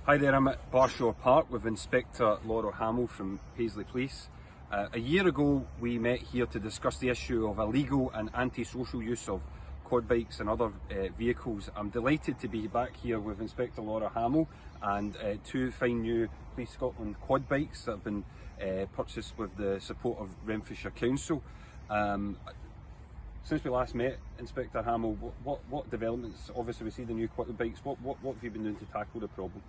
Hi there, I'm at Barshaw Park with Inspector Laura Hamill from Paisley Police. A year ago we met here to discuss the issue of illegal and antisocial use of quad bikes and other vehicles. I'm delighted to be back here with Inspector Laura Hamill and two fine new Police Scotland quad bikes that have been purchased with the support of Renfrewshire Council. Since we last met, Inspector Hamill, what developments? Obviously we see the new quad bikes. What have you been doing to tackle the problem?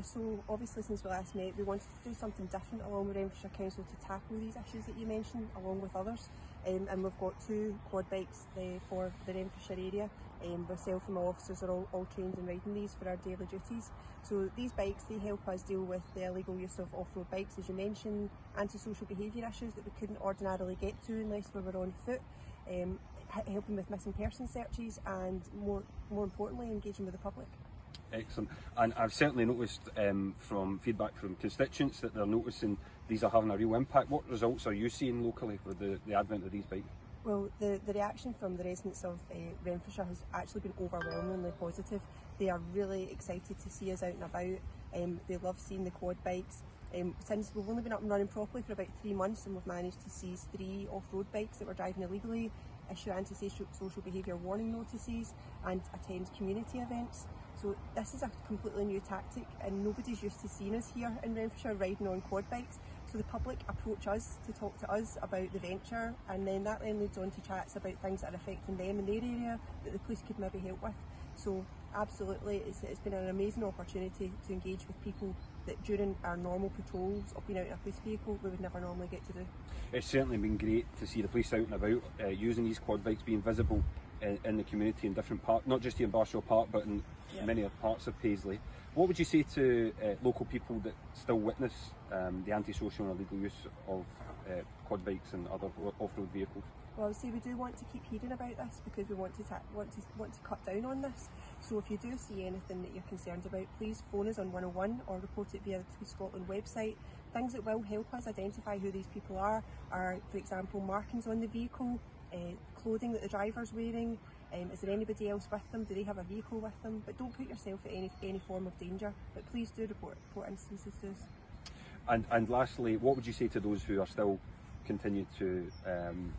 So obviously since we last met we wanted to do something different along with Renfrewshire Council to tackle these issues that you mentioned along with others, and we've got two quad bikes for the Renfrewshire area. Myself and my officers are all trained in riding these for our daily duties. So these bikes, they help us deal with the illegal use of off-road bikes, as you mentioned, antisocial behaviour issues that we couldn't ordinarily get to unless we were on foot, helping with missing person searches, and more importantly engaging with the public. Excellent. And I've certainly noticed from feedback from constituents that they're noticing these are having a real impact. What results are you seeing locally with the advent of these bikes? Well, the reaction from the residents of Renfrewshire has actually been overwhelmingly positive. They are really excited to see us out and about. They love seeing the quad bikes. Since we've only been up and running properly for about 3 months, and we've managed to seize 3 off-road bikes that were driving illegally, issue anti-social behaviour warning notices, and attend community events. So this is a completely new tactic, and nobody's used to seeing us here in Renfrewshire riding on quad bikes. So the public approach us to talk to us about the venture, and then that then leads on to chats about things that are affecting them in their area that the police could maybe help with. So absolutely, it's been an amazing opportunity to engage with people that during our normal patrols of being out in a police vehicle we would never normally get to do. It's certainly been great to see the police out and about using these quad bikes, being visible in the community in different parts, not just here in Barshaw Park but in many other parts of Paisley. What would you say to local people that still witness the antisocial and illegal use of quad bikes and other off-road vehicles? Well, I would say we do want to keep hearing about this because we want to cut down on this. So if you do see anything that you're concerned about, please phone us on 101 or report it via the Police Scotland website. Things that will help us identify who these people are, for example, markings on the vehicle, clothing that the driver's wearing, is there anybody else with them, do they have a vehicle with them? But don't put yourself at any form of danger, but please do report instances to us. And lastly, what would you say to those who are still continue to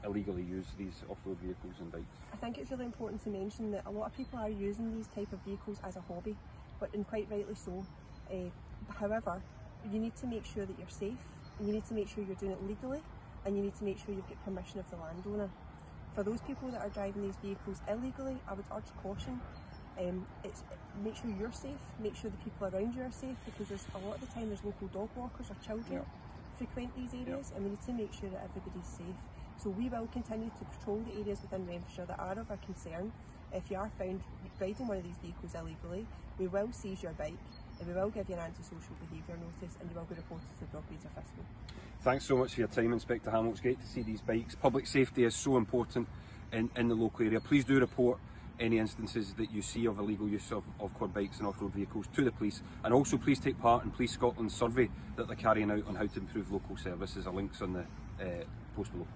illegally use these off-road vehicles and bikes? I think it's really important to mention that a lot of people are using these type of vehicles as a hobby, and quite rightly so. However, you need to make sure that you're safe, and you need to make sure you're doing it legally, and you need to make sure you've got permission of the landowner. For those people that are driving these vehicles illegally, I would urge caution. Make sure you're safe, make sure the people around you are safe, because a lot of the time there's local dog walkers or children frequent these areas, and we need to make sure that everybody's safe. So we will continue to patrol the areas within Renfrewshire that are of our concern. If you are found riding one of these vehicles illegally, we will seize your bike, and we will give you an antisocial behaviour notice, and you will be reported to the Broadways Fiscal. Thanks so much for your time, Inspector Hamill. It's great to see these bikes. Public safety is so important in the local area. Please do report any instances that you see of illegal use of quad bikes and off-road vehicles to the police, and also please take part in Police Scotland's survey that they're carrying out on how to improve local services. A link's on the post below.